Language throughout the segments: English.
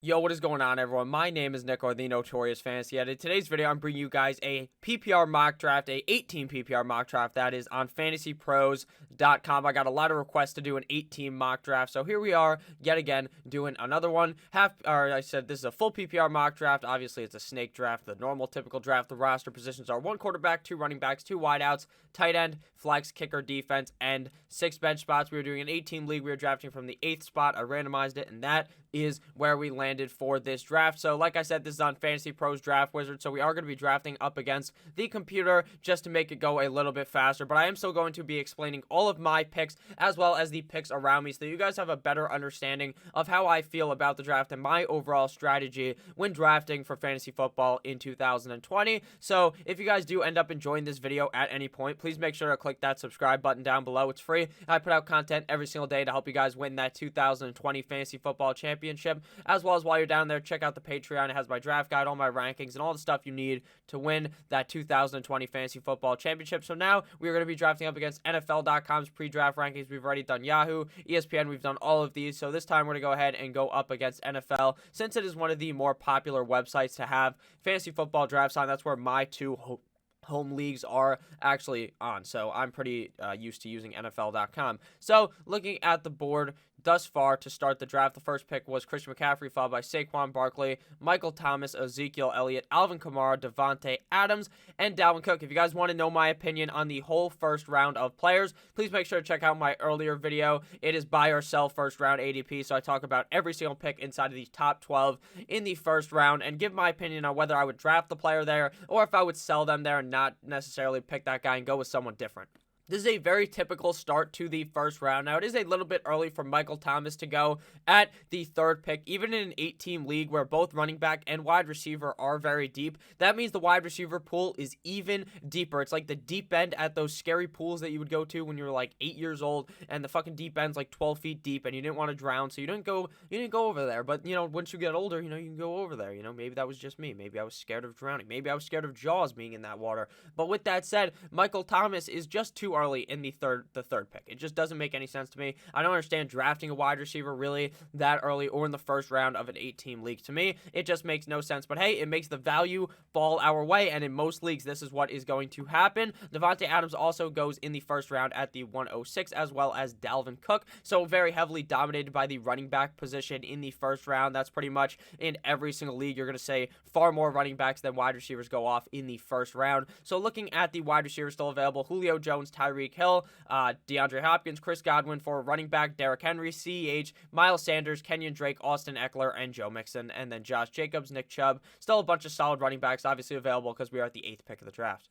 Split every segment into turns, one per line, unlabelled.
Yo, what is going on, everyone? My name is Nick, or the Notorious Fantasy Edit. In today's video, I'm bringing you guys a PPR mock draft, a 18 PPR mock draft that is on fantasypros.com. I got a lot of requests to do an 18 mock draft, so here we are yet again doing another one. I said this is a full PPR mock draft. Obviously, it's a snake draft, the normal typical draft. The roster positions are 1 quarterback, 2 running backs, 2 wideouts, tight end, flex, kicker, defense, and 6 bench spots. We were doing an 18 league. We were drafting from the 8th spot. I randomized it, and that is where we landed for this draft. So like I said, this is on Fantasy Pros Draft Wizard, so we are going to be drafting up against the computer just to make it go a little bit faster, but I am still going to be explaining all of my picks as well as the picks around me so that you guys have a better understanding of how I feel about the draft and my overall strategy when drafting for fantasy football in 2020. So if you guys do end up enjoying this video at any point, please make sure to click that subscribe button down below. It's free. I put out content every single day to help you guys win that 2020 fantasy football championship, as well as while you're down there, check out the Patreon. It has my draft guide, all my rankings, and all the stuff you need to win that 2020 fantasy football championship. So now we're going to be drafting up against NFL.com's pre-draft rankings. We've already done Yahoo, ESPN. We've done all of these. So this time we're going to go ahead and go up against NFL, since it is one of the more popular websites to have fantasy football drafts on. That's where my two home leagues are actually on, so I'm pretty used to using NFL.com. So looking at the board thus far to start the draft, the first pick was Christian McCaffrey, followed by Saquon Barkley, Michael Thomas, Ezekiel Elliott, Alvin Kamara, Devontae Adams, and Dalvin Cook. If you guys want to know my opinion on the whole first round of players, please make sure to check out my earlier video. It is buy or sell first round ADP, so I talk about every single pick inside of the top 12 in the first round and give my opinion on whether I would draft the player there or if I would sell them there and not necessarily pick that guy and go with someone different. This is a very typical start to the first round. Now, it is a little bit early for Michael Thomas to go at the 3rd pick, even in an 8-team league where both running back and wide receiver are very deep. That means the wide receiver pool is even deeper. It's like the deep end at those scary pools that you would go to when you were like 8 years old, and the fucking deep end's like 12 feet deep, and you didn't want to drown, so you didn't go over there. But once you get older, you can go over there. Maybe that was just me. Maybe I was scared of drowning. Maybe I was scared of Jaws being in that water. But with that said, Michael Thomas is just too early in the third pick. It just doesn't make any sense to me. I don't understand drafting a wide receiver really that early or in the first round of an 8-team league. To me, it just makes no sense. But hey, it makes the value fall our way, and in most leagues, this is what is going to happen. Devontae Adams also goes in the first round at the 106, as well as Dalvin Cook. So very heavily dominated by the running back position in the first round. That's pretty much in every single league. You're going to say far more running backs than wide receivers go off in the first round. So looking at the wide receivers still available, Julio Jones, Tyreek Hill, DeAndre Hopkins, Chris Godwin for running back, Derrick Henry, CEH, Miles Sanders, Kenyon Drake, Austin Eckler, and Joe Mixon, and then Josh Jacobs, Nick Chubb. Still a bunch of solid running backs obviously available because we are at the 8th pick of the draft.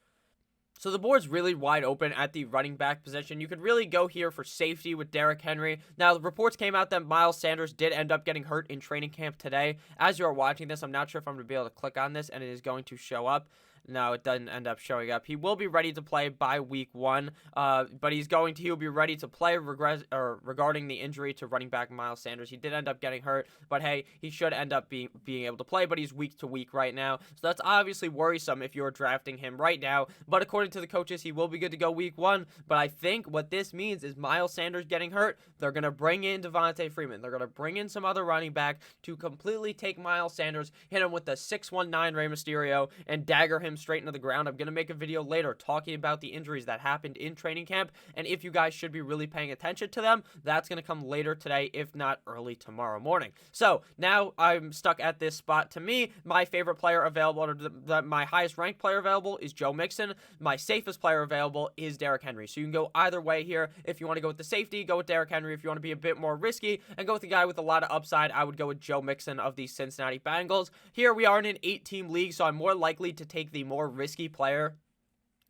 So the board's really wide open at the running back position. You could really go here for safety with Derrick Henry. Now, the reports came out that Miles Sanders did end up getting hurt in training camp today. As you're watching this, I'm not sure if I'm going to be able to click on this and it is going to show up. No, it doesn't end up showing up. He will be ready to play by week 1, but he'll be ready to play regarding the injury to running back Miles Sanders. He did end up getting hurt, but hey, he should end up being able to play, but he's week to week right now. So that's obviously worrisome if you're drafting him right now, but according to the coaches, he will be good to go week 1. But I think what this means is Miles Sanders getting hurt, they're going to bring in Devontae Freeman. They're going to bring in some other running back to completely take Miles Sanders, hit him with the 619 Rey Mysterio, and dagger him straight into the ground. I'm going to make a video later talking about the injuries that happened in training camp, and if you guys should be really paying attention to them. That's going to come later today, if not early tomorrow morning. So now I'm stuck at this spot. To me, my favorite player available, or my highest ranked player available, is Joe Mixon. My safest player available is Derrick Henry. So you can go either way here. If you want to go with the safety, go with Derrick Henry. If you want to be a bit more risky and go with the guy with a lot of upside, I would go with Joe Mixon of the Cincinnati Bengals. Here we are in an 8-team league, so I'm more likely to take the more risky player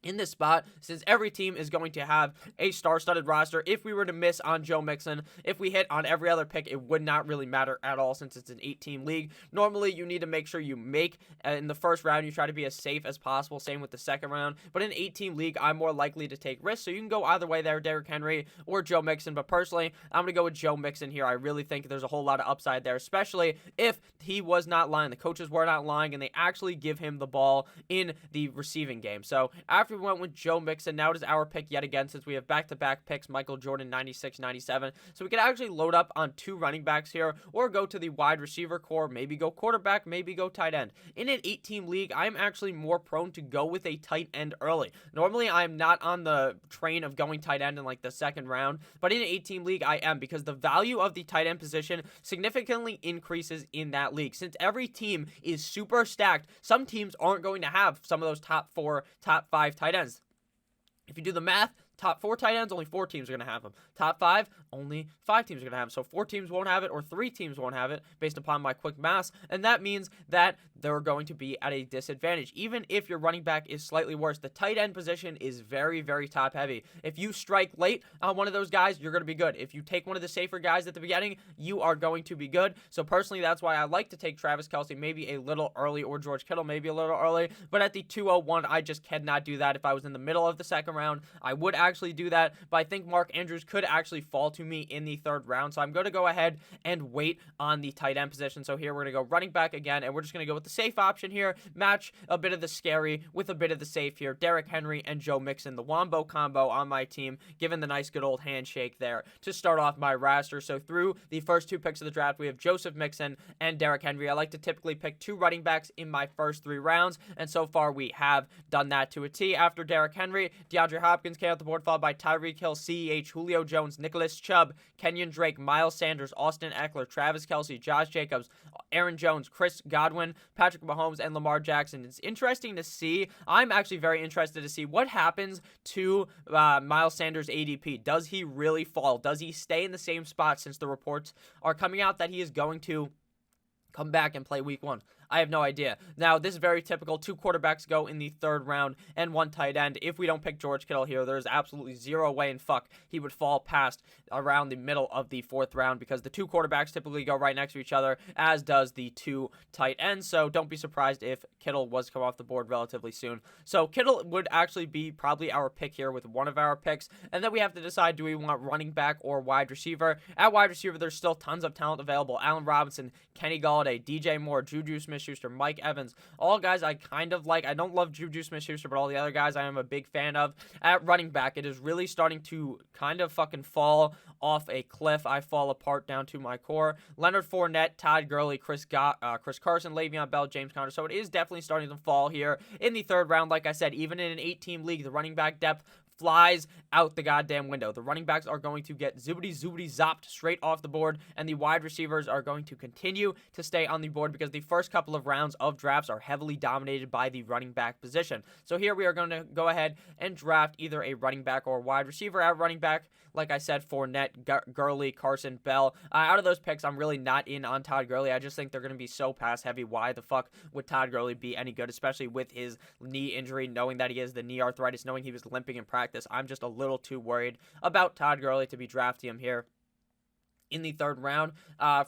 in this spot, since every team is going to have a star-studded roster. If we were to miss on Joe Mixon, if we hit on every other pick, it would not really matter at all, since it's an 8-team league. Normally, you need to make sure you make in the first round. You try to be as safe as possible. Same with the second round. But in an 8-team league, I'm more likely to take risks. So you can go either way there, Derrick Henry or Joe Mixon. But personally, I'm going to go with Joe Mixon here. I really think there's a whole lot of upside there, especially if he was not lying. The coaches were not lying, and they actually give him the ball in the receiving game. So after after we went with Joe Mixon, now it is our pick yet again since we have back-to-back picks, Michael Jordan 96, 97. So we could actually load up on 2 running backs here or go to the wide receiver core, maybe go quarterback, maybe go tight end. In an 8-team league, I'm actually more prone to go with a tight end early. Normally, I'm not on the train of going tight end in like the second round, but in an 8-team league, I am because the value of the tight end position significantly increases in that league. Since every team is super stacked, some teams aren't going to have some of those top 4, top 5 tight ends. If you do the math, top 4 tight ends, only 4 teams are going to have them. Top 5, only 5 teams are going to have them. So 4 teams won't have it or 3 teams won't have it based upon my quick math. And that means that they're going to be at a disadvantage. Even if your running back is slightly worse, the tight end position is very, very top heavy. If you strike late on one of those guys, you're going to be good. If you take one of the safer guys at the beginning, you are going to be good. So personally, that's why I like to take Travis Kelce maybe a little early or George Kittle maybe a little early. But at the 201, I just cannot do that. If I was in the middle of the second round, I would actually do that. But I think Mark Andrews could actually fall to me in the 3rd round. So I'm going to go ahead and wait on the tight end position. So here we're going to go running back again, and we're just going to go with the safe option here. Match a bit of the scary with a bit of the safe here. Derrick Henry and Joe Mixon, the Wombo combo on my team, given the nice good old handshake there to start off my roster. So through the first 2 picks of the draft, we have Joseph Mixon and Derrick Henry. I like to typically pick 2 running backs in my first 3 rounds, and so far we have done that to a T. After Derrick Henry, DeAndre Hopkins came out the board, followed by Tyreek Hill, CEH, Julio Jones, Nicholas Chubb, Kenyon Drake, Miles Sanders, Austin Eckler, Travis Kelce, Josh Jacobs, Aaron Jones, Chris Godwin, Patrick Mahomes, and Lamar Jackson. It's interesting to see. I'm actually very interested to see what happens to Miles Sanders' ADP. Does he really fall? Does he stay in the same spot since the reports are coming out that he is going to come back and play week 1? I have no idea. Now, this is very typical. 2 quarterbacks go in the 3rd round and 1 tight end. If we don't pick George Kittle here, there's absolutely zero way in fuck he would fall past around the middle of the 4th round because the 2 quarterbacks typically go right next to each other, as does the 2 tight ends. So don't be surprised if Kittle was to come off the board relatively soon. So Kittle would actually be probably our pick here with one of our picks. And then we have to decide, do we want running back or wide receiver? At wide receiver, there's still tons of talent available. Allen Robinson, Kenny Golladay, DJ Moore, Juju Smith-Schuster, Mike Evans, all guys I kind of like. I don't love Juju Smith-Schuster, but all the other guys I am a big fan of. At running back, it is really starting to kind of fucking fall off a cliff. I fall apart down to my core. Leonard Fournette, Todd Gurley, Chris Carson, Le'Veon Bell, James Conner. So it is definitely starting to fall here in the 3rd round. Like I said, even in an 8-team league, the running back depth flies out the goddamn window. The running backs are going to get zoopity-zopped straight off the board, and the wide receivers are going to continue to stay on the board because the first couple of rounds of drafts are heavily dominated by the running back position. So here we are going to go ahead and draft either a running back or a wide receiver. At running back, like I said, Fournette, Gurley, Carson, Bell. Out of those picks, I'm really not in on Todd Gurley. I just think they're going to be so pass-heavy. Why the fuck would Todd Gurley be any good, especially with his knee injury, knowing that he has the knee arthritis, knowing he was limping in practice? I'm just a little too worried about Todd Gurley to be drafting him here in the 3rd round.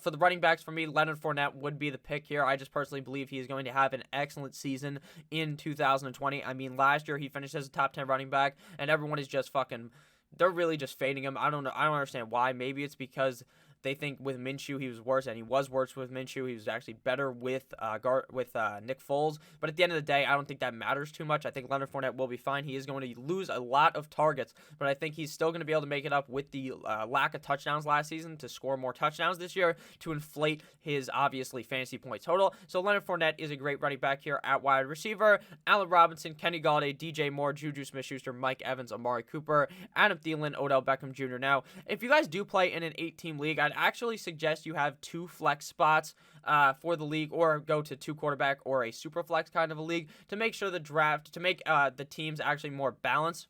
For the running backs, for me, Leonard Fournette would be the pick here. I just personally believe he is going to have an excellent season in 2020. I mean, last year he finished as a top 10 running back, and everyone is just fucking, they're really just fading him. I don't know. I don't understand why. Maybe it's because they think with Minshew he was worse, and he was worse with Minshew. He was actually better with Nick Foles. But at the end of the day, I don't think that matters too much. I think Leonard Fournette will be fine. He is going to lose a lot of targets, but I think he's still going to be able to make it up with the lack of touchdowns last season to score more touchdowns this year to inflate his, obviously, fantasy point total. So Leonard Fournette is a great running back here at wide receiver. Allen Robinson, Kenny Golladay, DJ Moore, Juju Smith-Schuster, Mike Evans, Amari Cooper, Adam Thielen, Odell Beckham Jr. Now, if you guys do play in an 8-team league, I'd actually suggest you have 2 flex spots for the league, or go to 2 quarterback or a super flex kind of a league to make sure to make the teams actually more balanced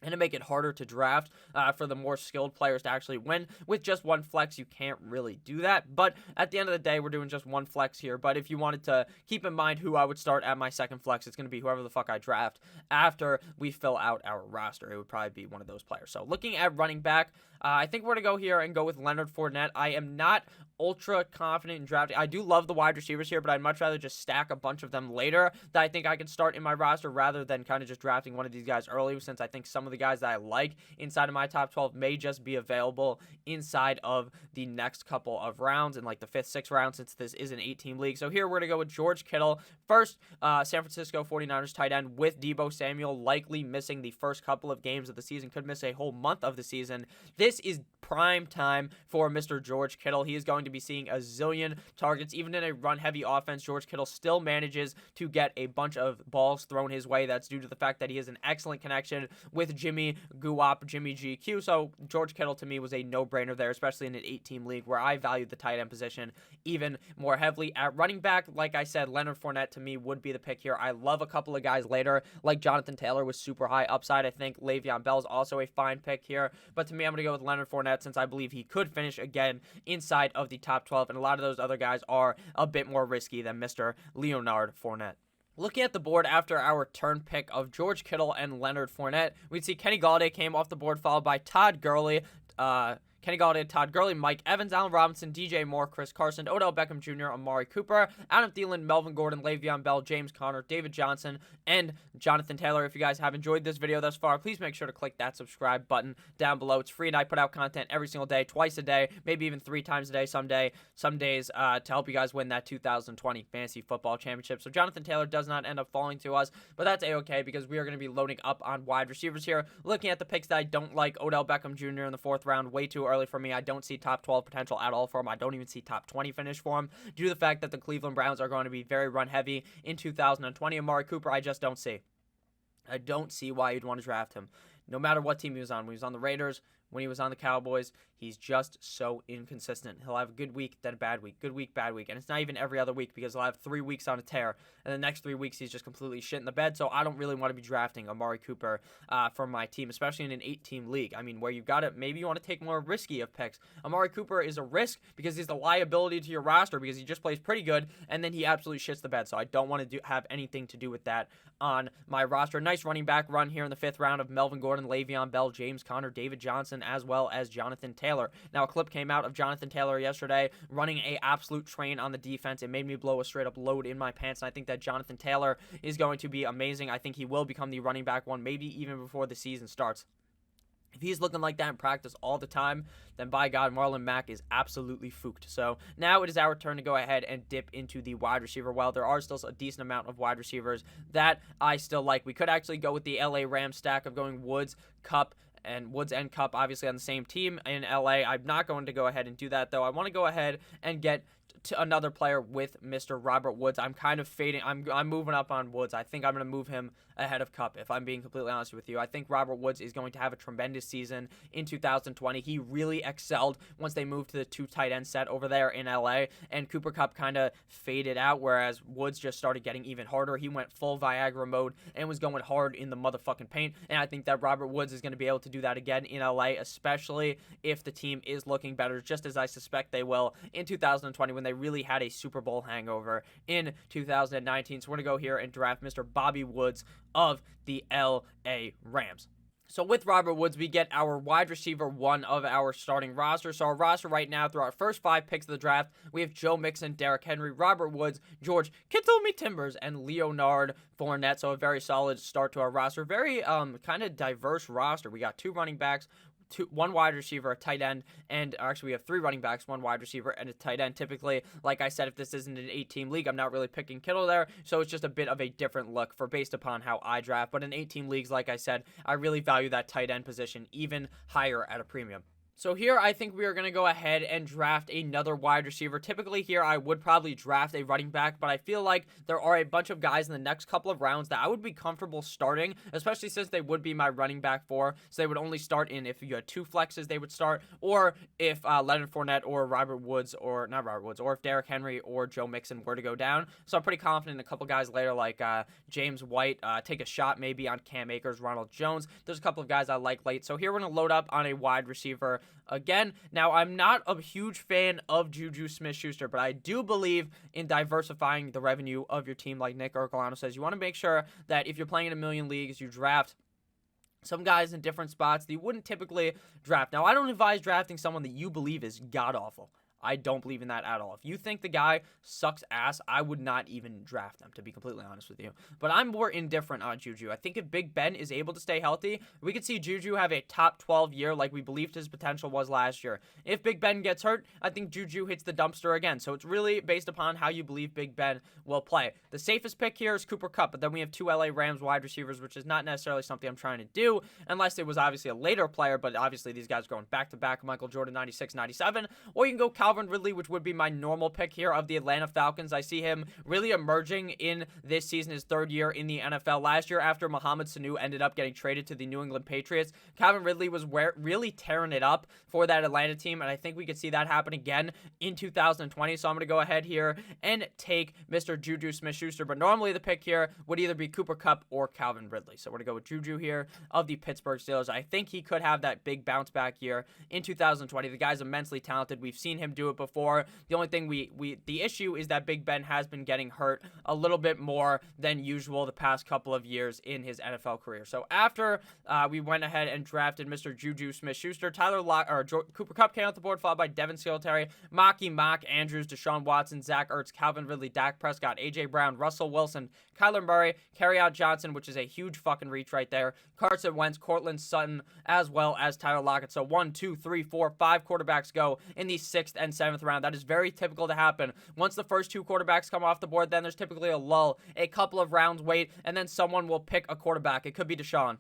and to make it harder to draft for the more skilled players to actually win. With just 1 flex, you can't really do that. But at the end of the day, we're doing just 1 flex here. But if you wanted to keep in mind who I would start at my second flex, it's going to be whoever the fuck I draft after we fill out our roster. It would probably be one of those players. So looking at running back, I think we're going to go here and go with Leonard Fournette. I am not ultra confident in drafting. I do love the wide receivers here, but I'd much rather just stack a bunch of them later that I think I can start in my roster rather than kind of just drafting one of these guys early, since I think some of the guys that I like inside of my top 12 may just be available inside of the next couple of rounds in like the 5th, 6th round, since this is an 8-team league. So here we're going to go with George Kittle. First, San Francisco 49ers tight end with Deebo Samuel likely missing the first couple of games of the season, could miss a whole month of the season. This is prime time for Mr. George Kittle. He is going to be seeing a zillion targets. Even in a run-heavy offense, George Kittle still manages to get a bunch of balls thrown his way. That's due to the fact that he has an excellent connection with Jimmy GQ. So George Kittle to me was a no-brainer there, especially in an 8-team league where I valued the tight end position even more heavily. At running back, like I said, Leonard Fournette to me would be the pick here. I love a couple of guys later, like Jonathan Taylor with super high upside. I think Le'Veon Bell is also a fine pick here, but to me, I'm going to go with Leonard Fournette since I believe he could finish again inside of the top 12, and a lot of those other guys are a bit more risky than Mr. Leonard Fournette. Looking at the board after our turn pick of George Kittle and Leonard Fournette, we'd see Kenny Golladay came off the board, followed by Todd Gurley, Mike Evans, Allen Robinson, DJ Moore, Chris Carson, Odell Beckham Jr., Amari Cooper, Adam Thielen, Melvin Gordon, Le'Veon Bell, James Conner, David Johnson, and Jonathan Taylor. If you guys have enjoyed this video thus far, please make sure to click that subscribe button down below. It's free, and I put out content every single day, twice a day, maybe even 3 times a day some days to help you guys win that 2020 Fantasy Football Championship. So Jonathan Taylor does not end up falling to us, but that's a-okay because we are going to be loading up on wide receivers here. Looking at the picks that I don't like, Odell Beckham Jr. in the 4th round, way too early for me. I don't see top 12 potential at all for him. I don't even see top 20 finish for him due to the fact that the Cleveland Browns are going to be very run heavy in 2020. Amari Cooper, I just don't see. I don't see why you'd want to draft him. No matter what team he was on. When he was on the Raiders, when he was on the Cowboys, he's just so inconsistent. He'll have a good week, then a bad week, good week, bad week. And it's not even every other week because he'll have 3 weeks on a tear. And the next 3 weeks, he's just completely shit in the bed. So I don't really want to be drafting Amari Cooper for my team, especially in an 8-team league. I mean, where you've got it, maybe you want to take more risky of picks. Amari Cooper is a risk because he's the liability to your roster because he just plays pretty good, and then he absolutely shits the bed. So I don't want to have anything to do with that on my roster. Nice running back run here in the 5th round of Melvin Gordon, Le'Veon Bell, James Conner, David Johnson, as well as Jonathan Taylor. Now, a clip came out of Jonathan Taylor yesterday running a absolute train on the defense. It made me blow a straight up load in my pants, and I think that Jonathan Taylor is going to be amazing. I think he will become the running back one, maybe even before the season starts. If he's looking like that in practice all the time, then by God, Marlon Mack is absolutely fooked. So now it is our turn to go ahead and dip into the wide receiver. While there are still a decent amount of wide receivers that I still like, we could actually go with the LA Rams stack of going Woods, Kupp, obviously on the same team in LA. I'm not going to go ahead and do that, though. I want to go ahead and get to another player with Mr. Robert Woods. I'm kind of fading. I'm moving up on Woods. I think I'm going to move him ahead of Kupp, if I'm being completely honest with you. I think Robert Woods is going to have a tremendous season in 2020. He really excelled once they moved to the 2 tight end set over there in LA, and Cooper Kupp kind of faded out, whereas Woods just started getting even harder. He went full Viagra mode and was going hard in the motherfucking paint, and I think that Robert Woods is going to be able to do that again in LA, especially if the team is looking better, just as I suspect they will in 2020 when they really had a Super Bowl hangover in 2019. So we're going to go here and draft Mr. Bobby Woods of the LA Rams. So with Robert Woods, we get our wide receiver 1 of our starting roster. So our roster right now, through our first 5 picks of the draft, we have Joe Mixon, Derrick Henry, Robert Woods, George Kittle Timbers, and Leonard Fournette. So a very solid start to our roster. Very kind of diverse roster. We got 2 running backs, 1 wide receiver, a tight end, and actually we have 3 running backs, 1 wide receiver, and a tight end. Typically, like I said, if this isn't an 8-team league, I'm not really picking Kittle there, so it's just a bit of a different look based upon how I draft. But in 8-team leagues, like I said, I really value that tight end position even higher at a premium. So here, I think we are going to go ahead and draft another wide receiver. Typically here, I would probably draft a running back, but I feel like there are a bunch of guys in the next couple of rounds that I would be comfortable starting, especially since they would be my running back 4. So they would only start in, if you had 2 flexes, they would start, or if Leonard Fournette or or if Derrick Henry or Joe Mixon were to go down. So I'm pretty confident in a couple guys later, like James White, take a shot maybe on Cam Akers, Ronald Jones. There's a couple of guys I like late. So here we're going to load up on a wide receiver again. Now, I'm not a huge fan of Juju Smith-Schuster, but I do believe in diversifying the revenue of your team. Like Nick Ercolano says, you want to make sure that if you're playing in a million leagues, you draft some guys in different spots that you wouldn't typically draft. Now, I don't advise drafting someone that you believe is god-awful. I don't believe in that at all. If you think the guy sucks ass, I would not even draft him, to be completely honest with you. But I'm more indifferent on Juju. I think if Big Ben is able to stay healthy, we could see Juju have a top 12 year like we believed his potential was last year. If Big Ben gets hurt, I think Juju hits the dumpster again. So it's really based upon how you believe Big Ben will play. The safest pick here is Cooper Kupp, but then we have two LA Rams wide receivers, which is not necessarily something I'm trying to do, unless it was obviously a later player, but obviously these guys are going back-to-back, Michael Jordan 96, 97, or you can go Calvin Ridley, which would be my normal pick here of the Atlanta Falcons. I see him really emerging in this season, his third year in the NFL. Last year, after Mohamed Sanu ended up getting traded to the New England Patriots, Calvin Ridley was really tearing it up for that Atlanta team, and I think we could see that happen again in 2020. So I'm going to go ahead here and take Mr. Juju Smith-Schuster, but normally the pick here would either be Cooper Kupp or Calvin Ridley. So we're going to go with Juju here of the Pittsburgh Steelers. I think he could have that big bounce back year in 2020. The guy's immensely talented. We've seen him do it before. The only thing the issue is that Big Ben has been getting hurt a little bit more than usual the past couple of years in his NFL career. So after we went ahead and drafted Mr. Juju Smith-Schuster, Cooper Kupp came off the board, followed by Devin Singletary, Mark Andrews, Deshaun Watson, Zach Ertz, Calvin Ridley, Dak Prescott, A.J. Brown, Russell Wilson, Kyler Murray, Kerryon Johnson, which is a huge fucking reach right there, Carson Wentz, Cortland Sutton, as well as Tyler Lockett. So 1, 2, 3, 4, 5 quarterbacks go in the 6th and 7th round. That is very typical to happen. Once the first two quarterbacks come off the board, then there's typically a lull, a couple of rounds wait, and then someone will pick a quarterback. It could be Deshaun,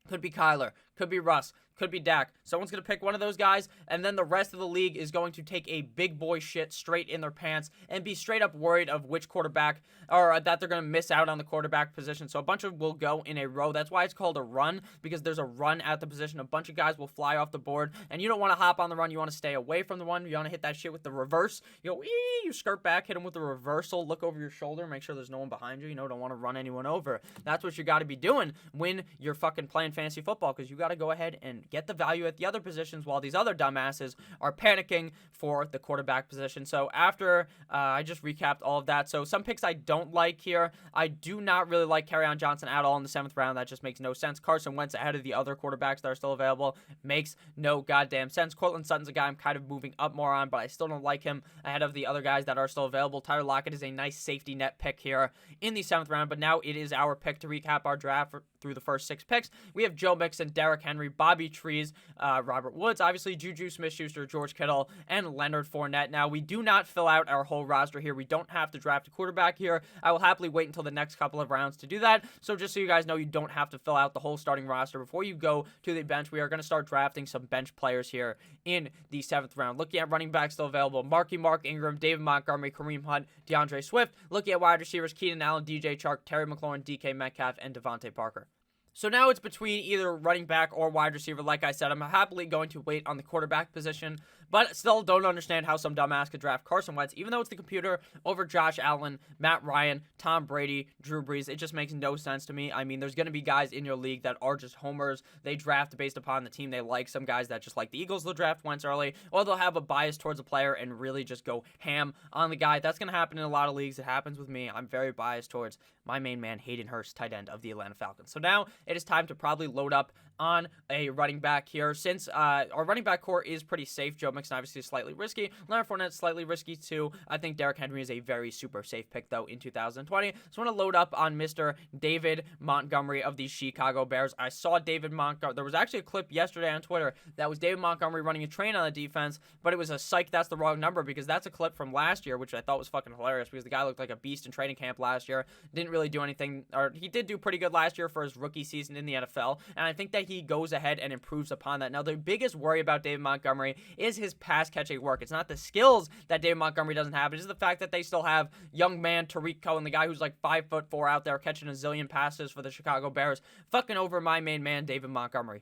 could be Kyler, could be Russ, could be Dak. Someone's going to pick one of those guys, and then the rest of the league is going to take a big boy shit straight in their pants and be straight up worried of which quarterback, or that they're going to miss out on the quarterback position. So a bunch of will go in a row. That's why it's called a run, because there's a run at the position. A bunch of guys will fly off the board, and you don't want to hop on the run. You want to stay away from the run. You want to hit that shit with the reverse. You go, you skirt back, hit him with the reversal, look over your shoulder, make sure there's no one behind you. You know, don't want to run anyone over. That's what you got to be doing when you're fucking playing fantasy football, because you got to go ahead and get the value at the other positions while these other dumbasses are panicking for the quarterback position. So after I just recapped all of that, so some picks I don't like here. I do not really like Kerryon Johnson at all in the 7th round. That just makes no sense. Carson Wentz ahead of the other quarterbacks that are still available makes no goddamn sense. Cortland Sutton's a guy I'm kind of moving up more on, but I still don't like him ahead of the other guys that are still available. Tyler Lockett is a nice safety net pick here in the 7th round, but now it is our pick to recap our draft through the first 6 picks. We have Joe Mixon, Derrick Henry, Bobby Trees, Robert Woods, obviously Juju Smith-Schuster, George Kittle, and Leonard Fournette. Now, we do not fill out our whole roster here. We don't have to draft a quarterback here. I will happily wait until the next couple of rounds to do that. So just so you guys know, you don't have to fill out the whole starting roster before you go to the bench. We are going to start drafting some bench players here in the 7th round. Looking at running backs still available, Mark Ingram, David Montgomery, Kareem Hunt, DeAndre Swift. Looking at wide receivers, Keenan Allen, DJ Chark, Terry McLaurin, DK Metcalf, and Devontae Parker. So now it's between either running back or wide receiver. Like I said, I'm happily going to wait on the quarterback position, but still don't understand how some dumbass could draft Carson Wentz, even though it's the computer, over Josh Allen, Matt Ryan, Tom Brady, Drew Brees. It just makes no sense to me. I mean, there's going to be guys in your league that are just homers. They draft based upon the team they like. Some guys that just like the Eagles, they'll draft Wentz early, or they'll have a bias towards a player and really just go ham on the guy. That's going to happen in a lot of leagues. It happens with me. I'm very biased towards my main man, Hayden Hurst, tight end of the Atlanta Falcons. So now it is time to probably load up on a running back here. Since our running back core is pretty safe, Joe Mixon obviously is slightly risky. Leonard Fournette slightly risky too. I think Derrick Henry is a very super safe pick though in 2020. So I want to load up on Mr. David Montgomery of the Chicago Bears. I saw David Montgomery. There was actually a clip yesterday on Twitter that was David Montgomery running a train on the defense, but it was a psych. That's the wrong number, because that's a clip from last year, which I thought was fucking hilarious, because the guy looked like a beast in training camp last year. Didn't really do anything, or he did do pretty good last year for his rookie season in the NFL, and I think that he goes ahead and improves upon that. Now, the biggest worry about David Montgomery is his pass catching work. It's not the skills that David Montgomery doesn't have. It is the fact that they still have young man Tariq Cohen, the guy who's like 5'4" out there catching a zillion passes for the Chicago Bears, fucking over my main man, David Montgomery.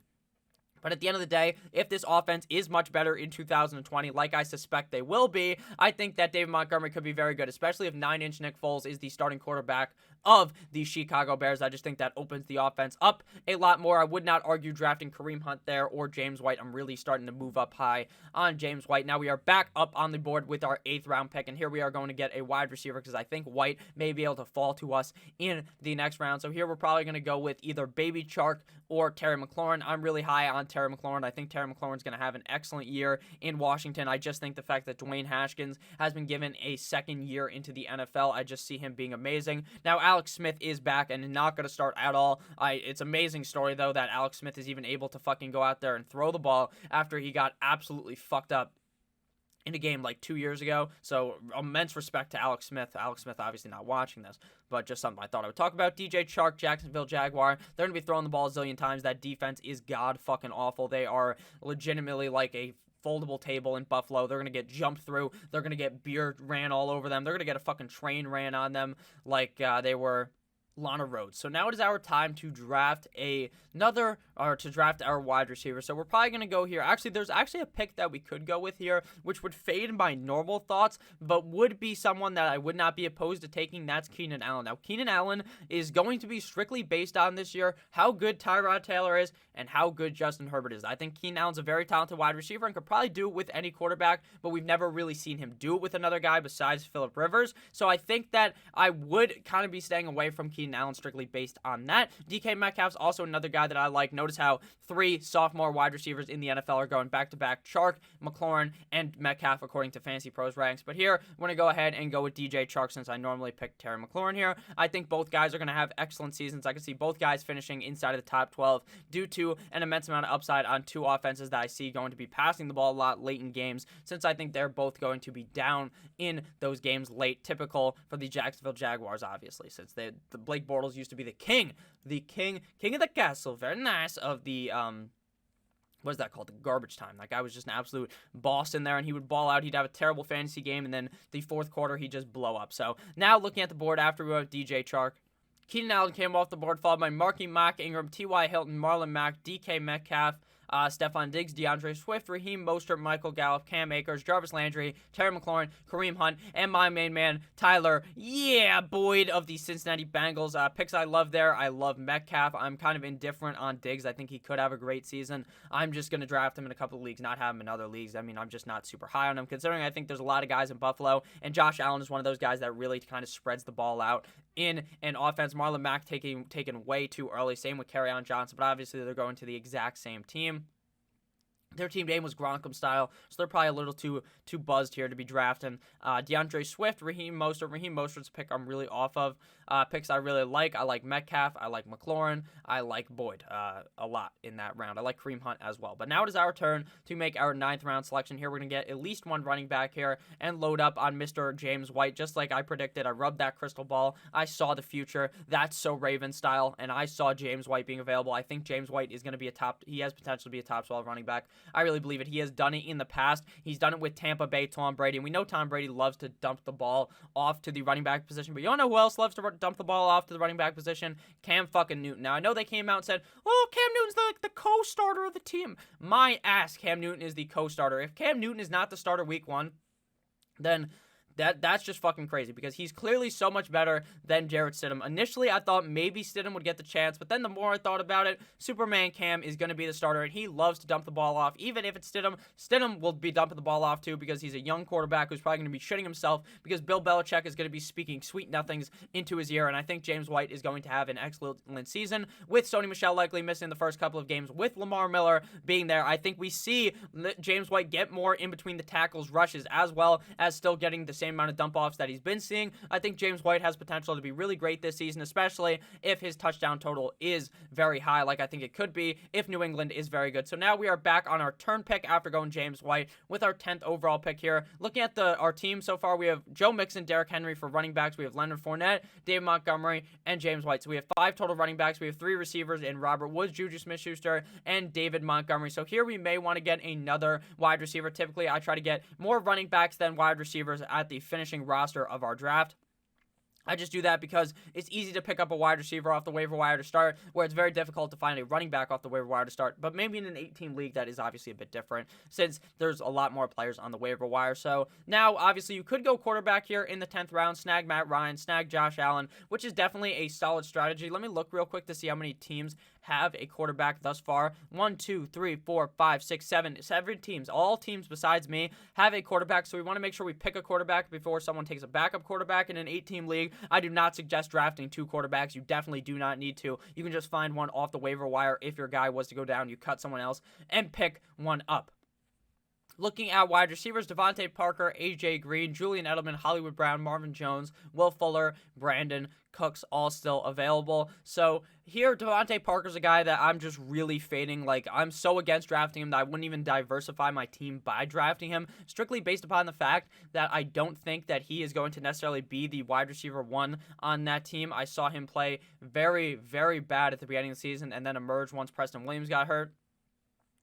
But at the end of the day, if this offense is much better in 2020, like I suspect they will be, I think that David Montgomery could be very good, especially if 9-inch Nick Foles is the starting quarterback of the Chicago Bears. I just think that opens the offense up a lot more. I would not argue drafting Kareem Hunt there or James White. I'm really starting to move up high on James White. Now we are back up on the board with our 8th round pick, and here we are going to get a wide receiver because I think White may be able to fall to us in the next round. So here we're probably going to go with either Baby Chark or Terry McLaurin. I'm really high on Terry McLaurin. I think Terry McLaurin's going to have an excellent year in Washington. I just think the fact that Dwayne Haskins has been given a second year into the NFL, I just see him being amazing. Now, Alex Smith is back and not going to start at all. It's an amazing story, though, that Alex Smith is even able to fucking go out there and throw the ball after he got absolutely fucked up in a game like 2 years ago. So immense respect to Alex Smith. Alex Smith obviously not watching this, but just something I thought I would talk about. DJ Chark, Jacksonville Jaguar. They're going to be throwing the ball a zillion times. That defense is god fucking awful. They are legitimately like a foldable table in Buffalo. They're going to get jumped through. They're going to get beer ran all over them. They're going to get a fucking train ran on them like they were Lana Rhodes. So now it is our time to draft our wide receiver. So we're probably going to go here. Actually, there's actually a pick that we could go with here, which would fade my normal thoughts, but would be someone that I would not be opposed to taking. That's Keenan Allen. Now, Keenan Allen is going to be strictly based on this year how good Tyrod Taylor is and how good Justin Herbert is. I think Keenan Allen's a very talented wide receiver and could probably do it with any quarterback, but we've never really seen him do it with another guy besides Phillip Rivers. So I think that I would kind of be staying away from Keenan Allen strictly based on that. DK Metcalf's also another guy that I like. Notice how 3 sophomore wide receivers in the NFL are going back-to-back: Chark, McLaurin, and Metcalf according to Fantasy Pros ranks. But here, I'm going to go ahead and go with DJ Chark since I normally pick Terry McLaurin here. I think both guys are going to have excellent seasons. I can see both guys finishing inside of the top 12 due to an immense amount of upside on 2 offenses that I see going to be passing the ball a lot late in games, since I think they're both going to be down in those games late, typical for the Jacksonville Jaguars, obviously, since the Blake Bortles used to be the king of the castle, very nice, of the what is that called? The garbage time. That guy was just an absolute boss in there, and he would ball out. He'd have a terrible fantasy game, and then the fourth quarter, he'd just blow up. So now looking at the board after we went with DJ Chark, Keenan Allen came off the board, followed by Marky Mark Ingram, T.Y. Hilton, Marlon Mack, DK Metcalf, Stephon Diggs, DeAndre Swift, Raheem Mostert, Michael Gallup, Cam Akers, Jarvis Landry, Terry McLaurin, Kareem Hunt, and my main man, Tyler, Boyd of the Cincinnati Bengals. Picks I love there. I love Metcalf. I'm kind of indifferent on Diggs. I think he could have a great season. I'm just going to draft him in a couple of leagues, not have him in other leagues. I mean, I'm just not super high on him, considering I think there's a lot of guys in Buffalo, and Josh Allen is one of those guys that really kind of spreads the ball out in an offense. Marlon Mack taken way too early. Same with Kerryon Johnson, but obviously they're going to the exact same team. Their team name was Gronkum style, so they're probably a little too buzzed here to be drafting. DeAndre Swift, Raheem Mostert. Raheem Mostert's a pick I'm really off of. Picks I really like. I like Metcalf. I like McLaurin. I like Boyd a lot in that round. I like Kareem Hunt as well. But now it is our turn to make our 9th round selection here. We're going to get at least one running back here and load up on Mr. James White. Just like I predicted, I rubbed that crystal ball. I saw the future. That's so Raven style, and I saw James White being available. I think James White is going to be he has potential to be a top 12 running back. I really believe it. He has done it in the past. He's done it with Tampa Bay, Tom Brady. And we know Tom Brady loves to dump the ball off to the running back position. But you don't know who else loves to dump the ball off to the running back position? Cam fucking Newton. Now, I know they came out and said, oh, Cam Newton's the co-starter of the team. My ass, Cam Newton is the co-starter. If Cam Newton is not the starter week 1, then that's just fucking crazy, because he's clearly so much better than Jarrett Stidham. Initially, I thought maybe Stidham would get the chance, but then the more I thought about it, Superman Cam is going to be the starter, and he loves to dump the ball off. Even if it's Stidham, Stidham will be dumping the ball off too, because he's a young quarterback who's probably going to be shitting himself, because Bill Belichick is going to be speaking sweet nothings into his ear, and I think James White is going to have an excellent season, with Sony Michel likely missing the first couple of games, with Lamar Miller being there. I think we see James White get more in between the tackles, rushes, as well as still getting the same amount of dump-offs that he's been seeing. I think James White has potential to be really great this season, especially if his touchdown total is very high, like I think it could be if New England is very good. So now we are back on our turn pick after going James White with our 10th overall pick here. Looking at our team so far, we have Joe Mixon, Derrick Henry for running backs. We have Leonard Fournette, David Montgomery, and James White. So we have 5 total running backs. We have 3 receivers in Robert Woods, Juju Smith-Schuster, and David Montgomery. So here we may want to get another wide receiver. Typically, I try to get more running backs than wide receivers at the finishing roster of our draft. I just do that because it's easy to pick up a wide receiver off the waiver wire to start, where it's very difficult to find a running back off the waiver wire to start. But maybe in an 8-team league, that is obviously a bit different since there's a lot more players on the waiver wire. So now, obviously, you could go quarterback here in the 10th round, snag Matt Ryan, snag Josh Allen, which is definitely a solid strategy. Let me look real quick to see how many teams have a quarterback thus far. 1, 2, 3, 4, 5, 6, 7 teams. All teams besides me have a quarterback, so we want to make sure we pick a quarterback before someone takes a backup quarterback in an 8-team league. I do not suggest drafting 2 quarterbacks. You definitely do not need to. You can just find one off the waiver wire. If your guy was to go down, you cut someone else and pick one up. Looking at wide receivers, Devontae Parker, A.J. Green, Julian Edelman, Hollywood Brown, Marvin Jones, Will Fuller, Brandon Cooks, all still available. So here, Devontae Parker's a guy that I'm just really fading. Like, I'm so against drafting him that I wouldn't even diversify my team by drafting him, strictly based upon the fact that I don't think that he is going to necessarily be the wide receiver 1 on that team. I saw him play very, very bad at the beginning of the season and then emerge once Preston Williams got hurt.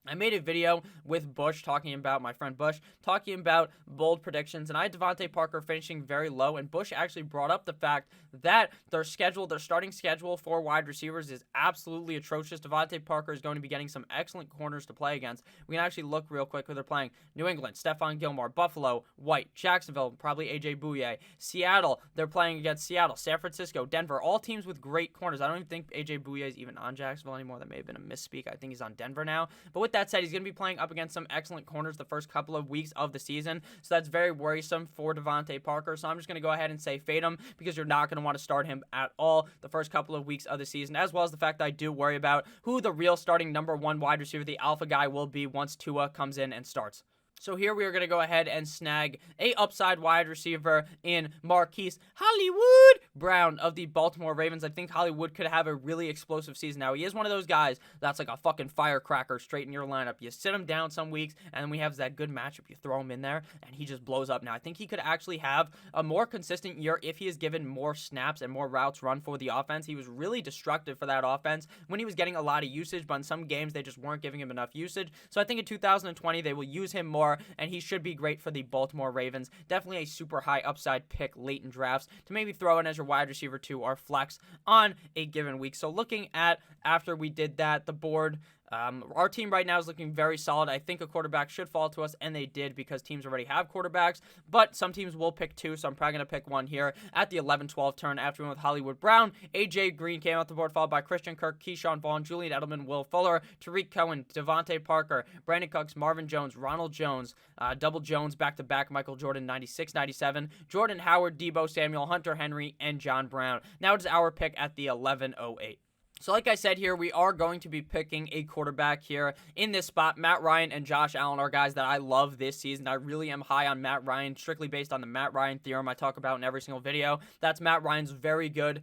I made a video with Bush my friend Bush, talking about bold predictions, and I had Devontae Parker finishing very low, and Bush actually brought up the fact that their starting schedule for wide receivers is absolutely atrocious. Devontae Parker is going to be getting some excellent corners to play against. We can actually look real quick who they're playing. New England, Stephon Gilmore, Buffalo, White, Jacksonville, probably A.J. Bouye, Seattle, they're playing against Seattle, San Francisco, Denver, all teams with great corners. I don't even think A.J. Bouye is even on Jacksonville anymore. That may have been a misspeak. I think he's on Denver now. But with that said, he's going to be playing up against some excellent corners the first couple of weeks of the season, so that's very worrisome for Devontae Parker. So I'm just going to go ahead and say fade him, because you're not going to want to start him at all the first couple of weeks of the season, as well as the fact that I do worry about who the real starting number 1 wide receiver, the alpha guy, will be once Tua comes in and starts. So here we are going to go ahead and snag a upside wide receiver in Marquise Hollywood Brown of the Baltimore Ravens. I think Hollywood could have a really explosive season. Now, he is one of those guys that's like a fucking firecracker straight in your lineup. You sit him down some weeks, and then we have that good matchup. You throw him in there, and he just blows up. Now, I think he could actually have a more consistent year if he is given more snaps and more routes run for the offense. He was really destructive for that offense when he was getting a lot of usage, but in some games, they just weren't giving him enough usage. So I think in 2020, they will use him more, and he should be great for the Baltimore Ravens. Definitely a super high upside pick late in drafts to maybe throw in as your wide receiver 2 or flex on a given week. So looking at, after we did that, the board, our team right now is looking very solid. I think a quarterback should fall to us, and they did, because teams already have quarterbacks, but some teams will pick 2, so I'm probably going to pick one here at the 11-12 turn after we went with Hollywood Brown. A.J. Green came off the board, followed by Christian Kirk, Keyshawn Vaughn, Julian Edelman, Will Fuller, Tariq Cohen, Devontae Parker, Brandon Cooks, Marvin Jones, Ronald Jones, double Jones back-to-back, Michael Jordan, 96-97, Jordan Howard, Debo Samuel, Hunter Henry, and John Brown. Now it is our pick at the 11-08. So like I said here, we are going to be picking a quarterback here in this spot. Matt Ryan and Josh Allen are guys that I love this season. I really am high on Matt Ryan, strictly based on the Matt Ryan theorem I talk about in every single video. That's Matt Ryan's very good.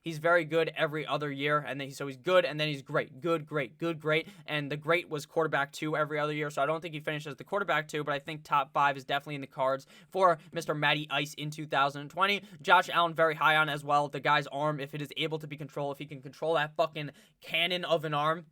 He's very good every other year, and then so he's good, and then he's great. Good, great, good, great, and the great was quarterback 2 every other year, so I don't think he finished as the quarterback 2, but I think top 5 is definitely in the cards for Mr. Matty Ice in 2020. Josh Allen very high on as well. The guy's arm, if it is able to be controlled, if he can control that fucking cannon of an arm,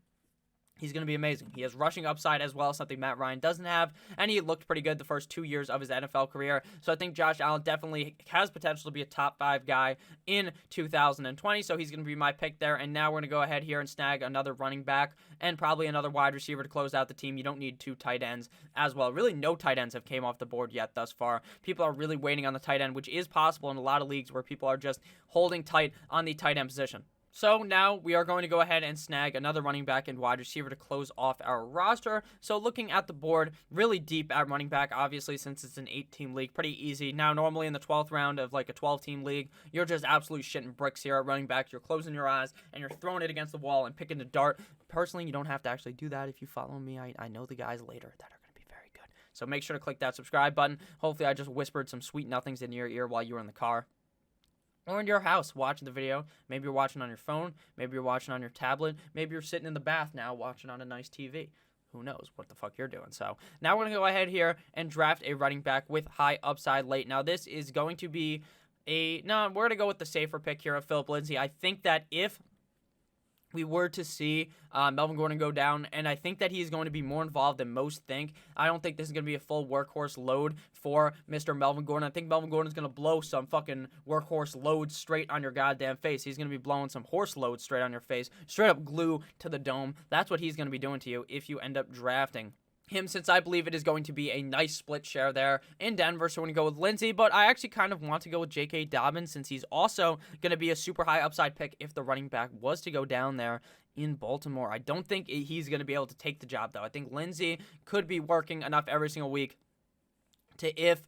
he's going to be amazing. He has rushing upside as well, something Matt Ryan doesn't have, and he looked pretty good the first 2 years of his NFL career. So I think Josh Allen definitely has potential to be a top 5 guy in 2020, so he's going to be my pick there. And now we're going to go ahead here and snag another running back and probably another wide receiver to close out the team. You don't need 2 tight ends as well. Really, no tight ends have came off the board yet thus far. People are really waiting on the tight end, which is possible in a lot of leagues where people are just holding tight on the tight end position. So now we are going to go ahead and snag another running back and wide receiver to close off our roster. So looking at the board, really deep at running back, obviously, since it's an 8-team league, pretty easy. Now, normally in the 12th round of like a 12-team league, you're just absolutely shitting bricks here at running back. You're closing your eyes and you're throwing it against the wall and picking the dart. Personally, you don't have to actually do that if you follow me. I know the guys later that are going to be very good. So make sure to click that subscribe button. Hopefully, I just whispered some sweet nothings in your ear while you were in the car or in your house watching the video. Maybe you're watching on your phone. Maybe you're watching on your tablet. Maybe you're sitting in the bath now watching on a nice TV. Who knows what the fuck you're doing. So now we're going to go ahead here and draft a running back with high upside late. Now this is going to be we're going to go with the safer pick here of Phillip Lindsay. I think that if we were to see Melvin Gordon go down, and I think that he's going to be more involved than most think. I don't think this is going to be a full workhorse load for Mr. Melvin Gordon. I think Melvin Gordon's going to blow some fucking workhorse load straight on your goddamn face. He's going to be blowing some horse load straight on your face, straight up glue to the dome. That's what he's going to be doing to you if you end up drafting him, since I believe it is going to be a nice split share there in Denver. So we're going to go with Lindsey, but I actually kind of want to go with J.K. Dobbins, since he's also going to be a super high upside pick if the running back was to go down there in Baltimore. I don't think he's going to be able to take the job, though. I think Lindsey could be working enough every single week to, if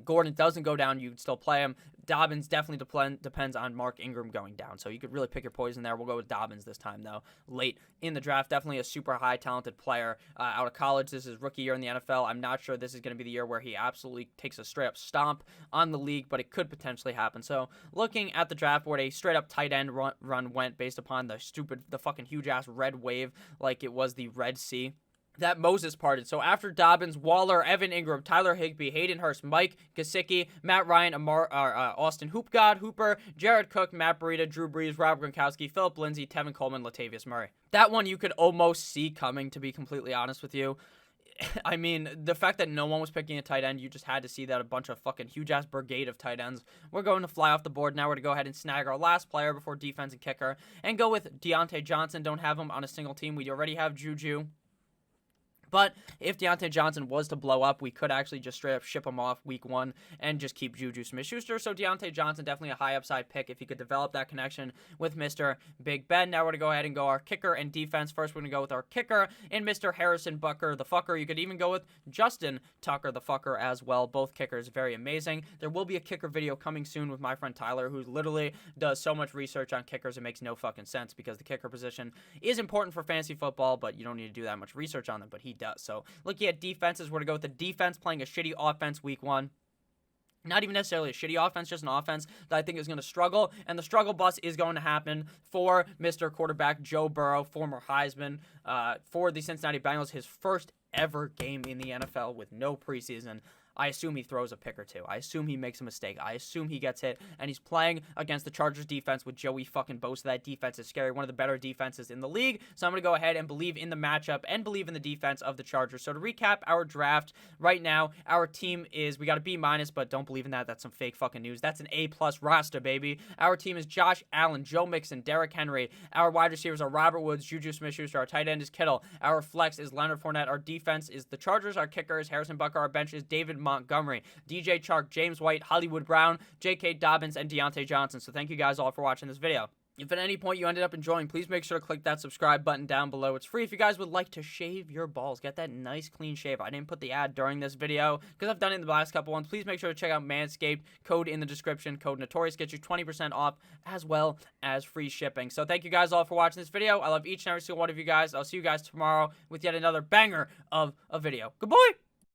Gordon doesn't go down, you can still play him. Dobbins definitely depends on Mark Ingram going down, so you could really pick your poison there. We'll go with Dobbins this time, though, late in the draft. Definitely a super high talented player out of college. This is rookie year in the NFL. I'm not sure this is going to be the year where he absolutely takes a straight up stomp on the league, but it could potentially happen. So looking at the draft board, a straight up tight end run went based upon the fucking huge ass red wave, like it was the Red Sea that Moses parted. So after Dobbins, Waller, Evan Ingram, Tyler Higbee, Hayden Hurst, Mike Gesicki, Matt Ryan, Austin Hooper, Jared Cook, Matt Breida, Drew Brees, Rob Gronkowski, Philip Lindsay, Tevin Coleman, Latavius Murray. That one you could almost see coming, to be completely honest with you. I mean, the fact that no one was picking a tight end, you just had to see that a bunch of fucking huge-ass brigade of tight ends were going to fly off the board. Now we're going to go ahead and snag our last player before defense and kicker and go with Deontay Johnson. Don't have him on a single team. We already have Juju. But if Deontay Johnson was to blow up, we could actually just straight up ship him off week 1 and just keep Juju Smith-Schuster. So Deontay Johnson, definitely a high upside pick if he could develop that connection with Mr. Big Ben. Now we're going to go ahead and go our kicker and defense. First, we're going to go with our kicker and Mr. Harrison Butker, the fucker. You could even go with Justin Tucker, the fucker, as well. Both kickers, very amazing. There will be a kicker video coming soon with my friend Tyler, who literally does so much research on kickers. It makes no fucking sense, because the kicker position is important for fantasy football, but you don't need to do that much research on them, but he does. So looking at defenses, we're going to go with the defense playing a shitty offense week 1. Not even necessarily a shitty offense, just an offense that I think is going to struggle. And the struggle bus is going to happen for Mr. Quarterback Joe Burrow, former Heisman, for the Cincinnati Bengals, his first ever game in the NFL with no preseason. I assume he throws a pick or two. I assume he makes a mistake. I assume he gets hit, and he's playing against the Chargers defense with Joey fucking Bosa. That defense is scary, one of the better defenses in the league. So I'm going to go ahead and believe in the matchup and believe in the defense of the Chargers. So to recap our draft right now, our team is, we got a B-, but don't believe in that. That's some fake fucking news. That's an A+ roster, baby. Our team is Josh Allen, Joe Mixon, Derrick Henry. Our wide receivers are Robert Woods, Juju Smith-Schuster. Our tight end is Kittle. Our flex is Leonard Fournette. Our defense is the Chargers. Our kicker is Harrison Butker. Our bench is David Montgomery, DJ Chark, James White, Hollywood Brown, J.K. Dobbins, and Deontay Johnson. So thank you guys all for watching this video. If at any point you ended up enjoying, please make sure to click that subscribe button down below. It's free if you guys would like to shave your balls. Get that nice clean shave. I didn't put the ad during this video because I've done it in the last couple ones. Please make sure to check out Manscaped. Code in the description. Code Notorious gets you 20% off as well as free shipping. So thank you guys all for watching this video. I love each and every single one of you guys. I'll see you guys tomorrow with yet another banger of a video. Goodbye!